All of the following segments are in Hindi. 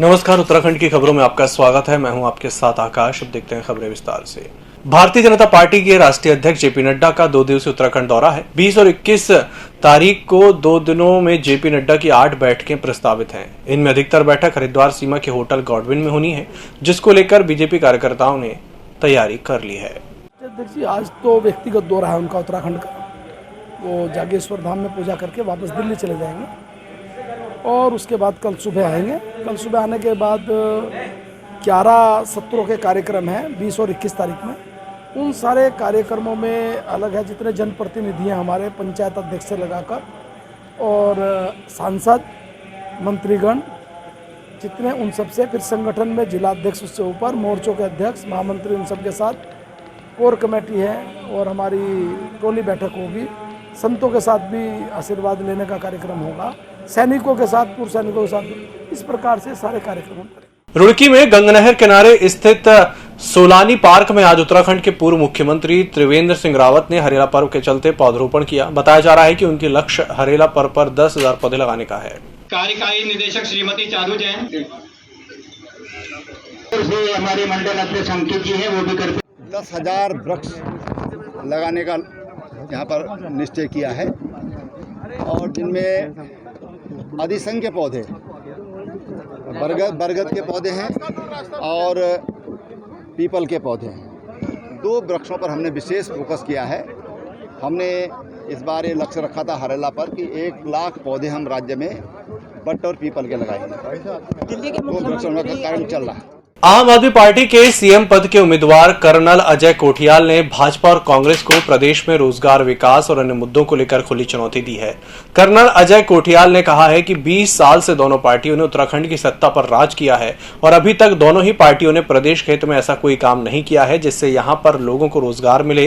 नमस्कार, उत्तराखंड की खबरों में आपका स्वागत है। मैं हूं आपके साथ आकाश। अब देखते हैं खबरें विस्तार से। भारतीय जनता पार्टी के राष्ट्रीय अध्यक्ष जेपी नड्डा का 2 दिवसीय उत्तराखंड दौरा है। 20 और 21 तारीख को 2 दिनों में जेपी नड्डा की 8 बैठकें प्रस्तावित हैं। इनमें अधिकतर बैठक हरिद्वार सीमा के होटल गॉडविन में होनी है, जिसको लेकर बीजेपी कार्यकर्ताओं ने तैयारी कर ली है। अध्यक्ष जी, आज तो व्यक्तिगत दौरा है उनका उत्तराखंड का। वो जागेश्वर धाम में पूजा करके वापस दिल्ली चले जाएंगे और उसके बाद कल सुबह आएंगे। कल सुबह आने के बाद 11 सत्रों के कार्यक्रम हैं 20 और 21 तारीख में। उन सारे कार्यक्रमों में अलग है जितने जनप्रतिनिधि हैं हमारे, पंचायत अध्यक्ष से लगाकर और सांसद मंत्रीगण जितने, उन सबसे, फिर संगठन में जिला अध्यक्ष उससे ऊपर, मोर्चों के अध्यक्ष महामंत्री, उन सब के साथ कोर कमेटी है और हमारी टोली बैठक होगी। संतों के साथ भी आशीर्वाद लेने का कार्यक्रम होगा, सैनिकों के साथ, पूर्व सैनिकों के साथ। इस प्रकार से सारे कार्यक्रम करेंगे। रुड़की में गंगनहर किनारे स्थित सोलानी पार्क में आज उत्तराखंड के पूर्व मुख्यमंत्री त्रिवेंद्र सिंह रावत ने हरेला पर्व के चलते पौधरोपण किया। बताया जा रहा है कि उनकी लक्ष्य हरेला पर्व पर 10,000 पौधे लगाने का है। कार्यकारी निदेशक श्रीमती चारू जैन, हमारे मंडल अध्यक्ष अंकित जी हैं, वो भी करते 10,000 वृक्ष लगाने का यहाँ पर निश्चय किया है और जिनमें अधिसंख्य पौधे बरगद के पौधे हैं और पीपल के पौधे हैं। 2 वृक्षों पर हमने विशेष फोकस किया है। हमने इस बार ये लक्ष्य रखा था हरेला पर कि 1 लाख पौधे हम राज्य में बट और पीपल के लगाएंगे। 2 वृक्षों का कार्य चल रहा है। आम आदमी पार्टी के सीएम पद के उम्मीदवार कर्नल अजय कोठियाल ने भाजपा और कांग्रेस को प्रदेश में रोजगार, विकास और अन्य मुद्दों को लेकर खुली चुनौती दी है। कर्नल अजय कोठियाल ने कहा है कि 20 साल से दोनों पार्टियों ने उत्तराखंड की सत्ता पर राज किया है और अभी तक दोनों ही पार्टियों ने प्रदेश के हित में ऐसा कोई काम नहीं किया है जिससे यहां पर लोगों को रोजगार मिले।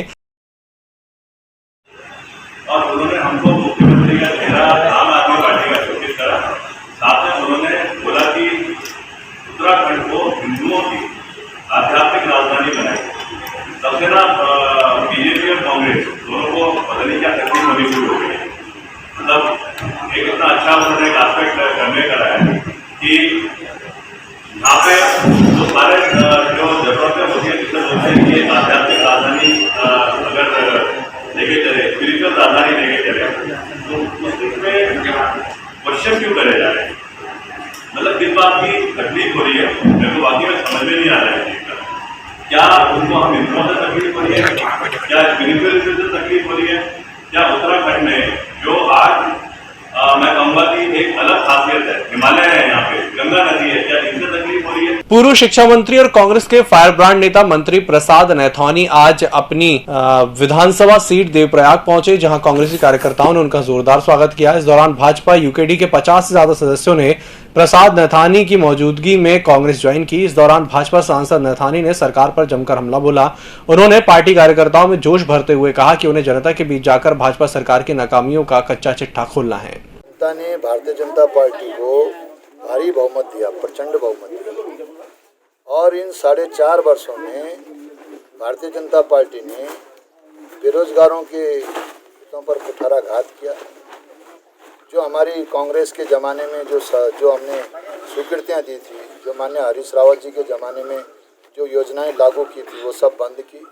और उन्होंने हमको मुख्यमंत्री का चेहरा आम आदमी पार्टी का घोषित करा। साथ में उन्होंने बोला कि उत्तराखंड को हिंदुओं की आध्यात्मिक राजधानी बनाई। तब से ना बीजेपी और कांग्रेस दोनों को पता नहीं क्या तकलीफ होनी शुरू हो गई। मतलब एक इतना अच्छा उन्होंने एक एस्पेक्ट करने का है कि यहाँ पे जो सारे जो जरूरतें होती है, जिससे बोलते हैं कि आध्यात्मिक राजधानी अगर लेके चले, स्पिरिचुअल राजधानी लेके चले, तो उसमें क्वेश्चन क्यों करे जा रहे हैं? मतलब किस बात की तकलीफ हो रही है, मेरे को वाकई में समझ में नहीं आ रहा है। क्या उनको हम हिंदुओं से तकलीफ हो रही है, क्या स्पिरिचुअलिज्म से तकलीफ हो रही है, क्या उत्तराखंड में जो आज मैं कहूँगा कि एक अलग खासियत है, हिमालय है, यहाँ पे गंगा नदी है, क्या इनसे तकलीफ हो रही है? पूर्व शिक्षा मंत्री और कांग्रेस के फायर ब्रांड नेता मंत्री प्रसाद नैथानी आज अपनी विधानसभा सीट देवप्रयाग पहुंचे, जहां कांग्रेसी कार्यकर्ताओं ने उनका जोरदार स्वागत किया। इस दौरान भाजपा यूकेडी के 50 से ज्यादा सदस्यों ने प्रसाद नैथानी की मौजूदगी में कांग्रेस ज्वाइन की। इस दौरान भाजपा सांसद नैथानी ने सरकार पर जमकर हमला बोला। उन्होंने पार्टी कार्यकर्ताओं में जोश भरते हुए कहा कि उन्हें जनता के बीच जाकर भाजपा सरकार की नाकामियों का कच्चा चिट्ठा खोलना है। जनता ने भारतीय जनता पार्टी को भारी बहुमत दिया, प्रचंड बहुमत दिया और इन 4.5 वर्षों में भारतीय जनता पार्टी ने बेरोजगारों के हितों पर कुठाराघात किया। जो हमारी कांग्रेस के ज़माने में जो हमने स्वीकृतियाँ दी थी, जो माननीय हरीश रावत जी के ज़माने में जो योजनाएं लागू की थी, वो सब बंद की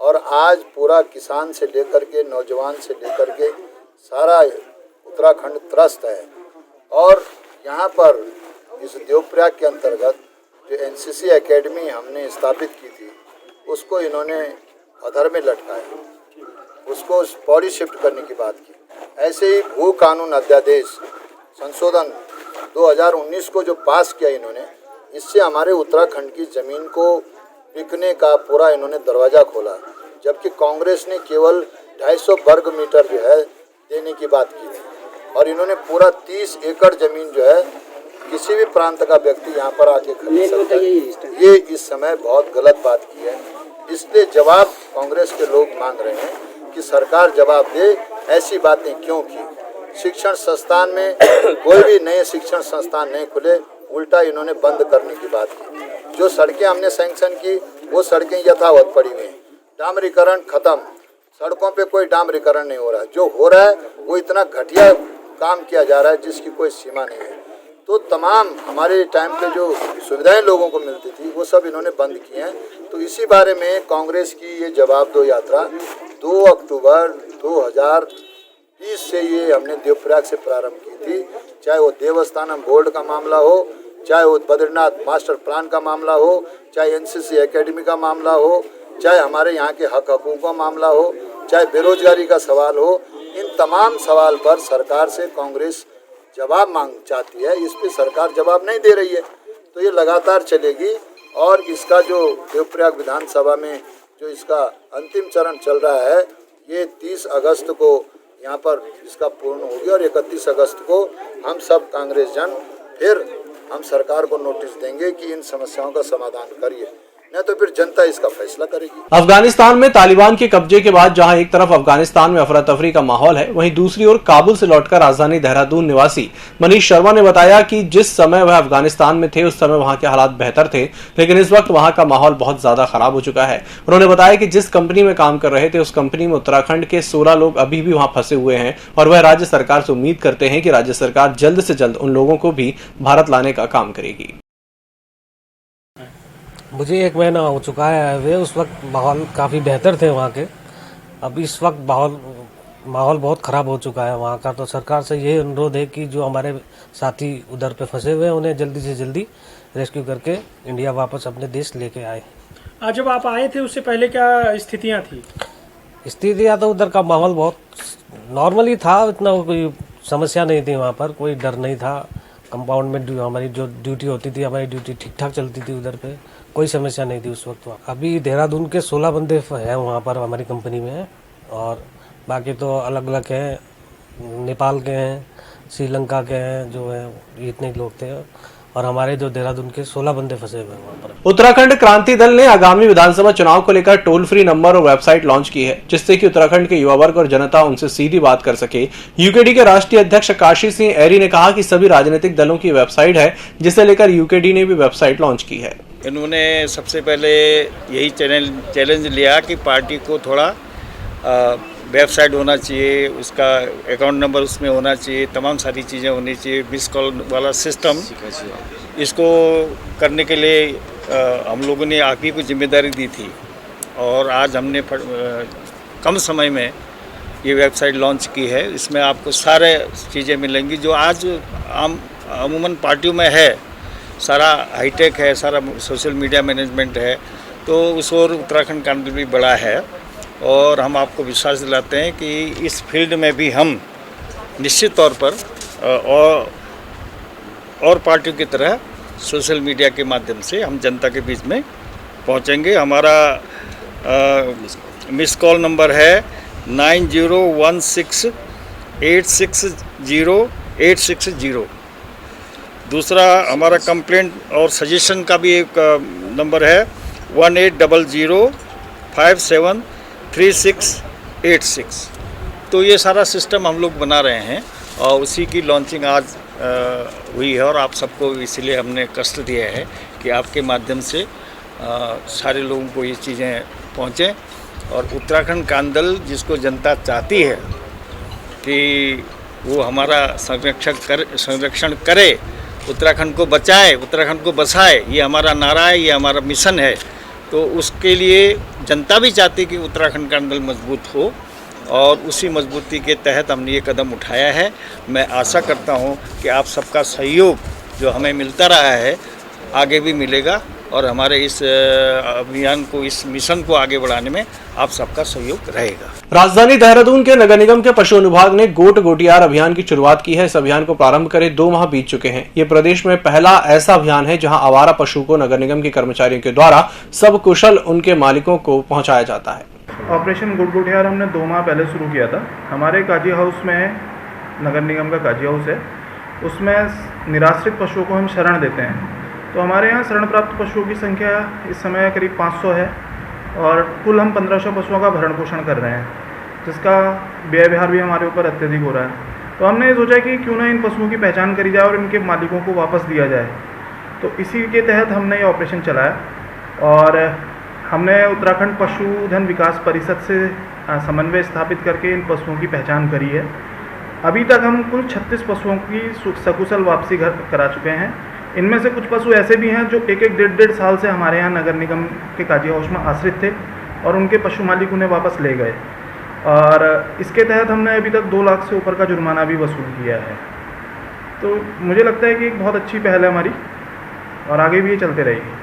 और आज पूरा किसान से लेकर के नौजवान से लेकर के सारा उत्तराखंड त्रस्त है। और यहाँ पर इस देवप्रयाग के अंतर्गत जो एनसीसी एकेडमी हमने स्थापित की थी, उसको इन्होंने अधर में लटकाया, उसको पौड़ी शिफ्ट करने की बात की। ऐसे ही भू कानून अध्यादेश संशोधन 2019 को जो पास किया इन्होंने, इससे हमारे उत्तराखंड की ज़मीन को बिकने का पूरा इन्होंने दरवाज़ा खोला, जबकि कांग्रेस ने केवल 250 वर्ग मीटर जो है देने की बात की थी और इन्होंने पूरा 30 एकड़ ज़मीन जो है किसी भी प्रांत का व्यक्ति यहाँ पर आके खरीद सकता है। ये इस समय बहुत गलत बात की है। इसलिए जवाब कांग्रेस के लोग मांग रहे हैं कि सरकार जवाब दे, ऐसी बातें क्यों की। शिक्षण संस्थान में कोई भी नए शिक्षण संस्थान नहीं खुले, उल्टा इन्होंने बंद करने की बात की। जो सड़कें हमने सैंक्शन की, वो सड़कें यथावत पड़ी हुई हैं। डामरीकरण खत्म, सड़कों पे कोई डामरीकरण नहीं हो रहा है। जो हो रहा है वो इतना घटिया काम किया जा रहा है जिसकी कोई सीमा नहीं है। तो तमाम हमारे टाइम पे जो सुविधाएं लोगों को मिलती थी वो सब इन्होंने बंद की हैं। तो इसी बारे में कांग्रेस की ये जवाब दो यात्रा 2 अक्टूबर 2020 से ये हमने देवप्रयाग से प्रारंभ की थी। चाहे वो देवस्थानम बोर्ड का मामला हो, चाहे वो बद्रीनाथ मास्टर प्लान का मामला हो, चाहे एनसीसी एकेडमी का मामला हो, चाहे हमारे यहाँ के हक हकूक़ का मामला हो, चाहे बेरोजगारी का सवाल हो, इन तमाम सवाल पर सरकार से कांग्रेस जवाब मांग चाहती है। इस पे सरकार जवाब नहीं दे रही है, तो ये लगातार चलेगी। और इसका जो देवप्रयाग विधानसभा में जो इसका अंतिम चरण चल रहा है, ये 30 अगस्त को यहाँ पर इसका पूर्ण हो गया और 31 अगस्त को हम सब कांग्रेस जन फिर हम सरकार को नोटिस देंगे कि इन समस्याओं का समाधान करिए, नहीं तो फिर जनता इसका फैसला करेगी। अफगानिस्तान में तालिबान के कब्जे के बाद जहां एक तरफ अफगानिस्तान में अफरा तफरी का माहौल है, वहीं दूसरी ओर काबुल से लौटकर राजधानी देहरादून निवासी मनीष शर्मा ने बताया कि जिस समय वह अफगानिस्तान में थे उस समय वहां के हालात बेहतर थे, लेकिन इस वक्त वहां का माहौल बहुत ज्यादा खराब हो चुका है। उन्होंने बताया कि जिस कंपनी में काम कर रहे थे उस कंपनी में उत्तराखंड के 16 लोग अभी भी वहां फंसे हुए हैं और वह राज्य सरकार से उम्मीद करते हैं कि राज्य सरकार जल्द से जल्द उन लोगों को भी भारत लाने का काम करेगी। मुझे 1 महीना हो चुका है आए हुए। उस वक्त माहौल काफ़ी बेहतर थे वहाँ के। अब इस वक्त माहौल बहुत ख़राब हो चुका है वहाँ का। तो सरकार से ये अनुरोध है कि जो हमारे साथी उधर पे फंसे हुए हैं उन्हें जल्दी से जल्दी रेस्क्यू करके इंडिया वापस अपने देश लेके आए। आज जब आप आए थे उससे पहले क्या स्थितियाँ थी? स्थितियाँ तो उधर का माहौल बहुत नॉर्मली था, इतना कोई समस्या नहीं थी वहाँ पर, कोई डर नहीं था। कंपाउंड में हमारी जो ड्यूटी होती थी, हमारी ड्यूटी ठीक ठाक चलती थी, उधर पे कोई समस्या नहीं थी उस वक्त। अभी देहरादून के 16 बंदे हैं वहाँ पर हमारी कंपनी में, और बाकी तो अलग अलग हैं, नेपाल के हैं, श्रीलंका के हैं, जो है इतने लोग थे। और हमारे जो देहरादून के 16 बंदे फंसे हुए हैं वहाँ पर। उत्तराखंड क्रांति दल ने आगामी विधानसभा चुनाव को लेकर टोल फ्री नंबर और वेबसाइट लॉन्च की है, जिससे कि उत्तराखंड के युवा वर्ग और जनता उनसे सीधी बात कर सके। यूकेडी के राष्ट्रीय अध्यक्ष काशी सिंह एरी ने कहा कि सभी राजनीतिक दलों की वेबसाइट है, जिसे लेकर यूकेडी ने भी वेबसाइट लॉन्च की है। इन्होंने सबसे पहले यही चैलेंज लिया कि पार्टी को थोड़ा वेबसाइट होना चाहिए, उसका अकाउंट नंबर उसमें होना चाहिए, तमाम सारी चीज़ें होनी चाहिए, मिस कॉल वाला सिस्टम। इसको करने के लिए हम लोगों ने आप ही को जिम्मेदारी दी थी और आज हमने कम समय में ये वेबसाइट लॉन्च की है। इसमें आपको सारे चीज़ें मिलेंगी जो आज अमूमन पार्टियों में है। सारा हाईटेक है, सारा सोशल मीडिया मैनेजमेंट है, तो उस और उत्तराखंड का भी बड़ा है। और हम आपको विश्वास दिलाते हैं कि इस फील्ड में भी हम निश्चित तौर पर और पार्टियों की तरह सोशल मीडिया के माध्यम से हम जनता के बीच में पहुंचेंगे। हमारा मिस कॉल नंबर है 9016860860। दूसरा हमारा कंप्लेंट और सजेशन का भी एक नंबर है 1800573686। तो ये सारा सिस्टम हम लोग बना रहे हैं और उसी की लॉन्चिंग आज हुई है। और आप सबको इसलिए हमने कष्ट दिया है कि आपके माध्यम से सारे लोगों को ये चीज़ें पहुँचें। और उत्तराखंड कांदल जिसको जनता चाहती है कि वो हमारा संरक्षण करे, उत्तराखंड को बचाए, उत्तराखंड को बसाए, ये हमारा नारा है, ये हमारा मिशन है। तो उसके लिए जनता भी चाहती कि उत्तराखंड का कांदल मजबूत हो और उसी मजबूती के तहत हमने ये कदम उठाया है। मैं आशा करता हूँ कि आप सबका सहयोग जो हमें मिलता रहा है आगे भी मिलेगा और हमारे इस अभियान को, इस मिशन को आगे बढ़ाने में आप सबका सहयोग रहेगा। राजधानी देहरादून के नगर निगम के पशु अनुभाग ने गोट गोटियार अभियान की शुरुआत की है। इस अभियान को प्रारंभ करे 2 माह बीत चुके हैं। ये प्रदेश में पहला ऐसा अभियान है जहां आवारा पशु को नगर निगम के कर्मचारियों के द्वारा सब कुशल उनके मालिकों को पहुंचाया जाता है। ऑपरेशन गोट गोटियार हमने 2 माह पहले शुरू किया था। हमारे काजी हाउस में, नगर निगम का काजी हाउस है, उसमें निराश्रित पशुओं को हम शरण देते हैं। तो हमारे यहाँ शरण प्राप्त पशुओं की संख्या इस समय करीब 500 है और कुल हम 1500 पशुओं का भरण पोषण कर रहे हैं, जिसका व्यय विहार भी हमारे ऊपर अत्यधिक हो रहा है। तो हमने ये सोचा कि क्यों ना इन पशुओं की पहचान करी जाए और इनके मालिकों को वापस दिया जाए। तो इसी के तहत हमने ये ऑपरेशन चलाया और हमने उत्तराखंड पशुधन विकास परिषद से समन्वय स्थापित करके इन पशुओं की पहचान करी है अभी तक हम कुल 36 पशुओं की सकुशल वापसी घर करा चुके हैं। इनमें से कुछ पशु ऐसे भी हैं जो एक डेढ़ साल से हमारे यहाँ नगर निगम के काजी हाउस में आश्रित थे और उनके पशु मालिक उन्हें वापस ले गए, और इसके तहत हमने अभी तक 2 लाख से ऊपर का जुर्माना भी वसूल किया है। तो मुझे लगता है कि एक बहुत अच्छी पहल है हमारी, और आगे भी ये चलते रहेगी।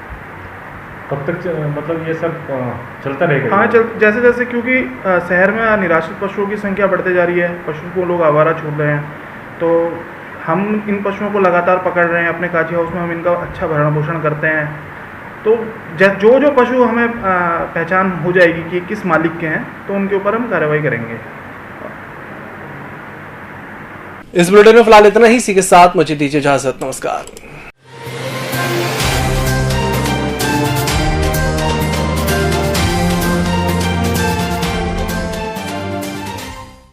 कब तक मतलब ये सब चलता रहेगा? हाँ, जैसे जैसे क्योंकि शहर में निराश्रित पशुओं की संख्या बढ़ते जा रही है, पशुओं को लोग आवारा छोड़ रहे हैं, तो हम इन पशुओं को लगातार पकड़ रहे हैं। अपने काजी हाउस में हम इनका अच्छा भरण पोषण करते हैं। तो जो पशु हमें पहचान हो जाएगी कि किस मालिक के हैं, तो उनके ऊपर हम कार्रवाई करेंगे। इस बुलेटिन में फिलहाल इतना ही। इसी के साथ मुझे दीजिए इजाजत। नमस्कार।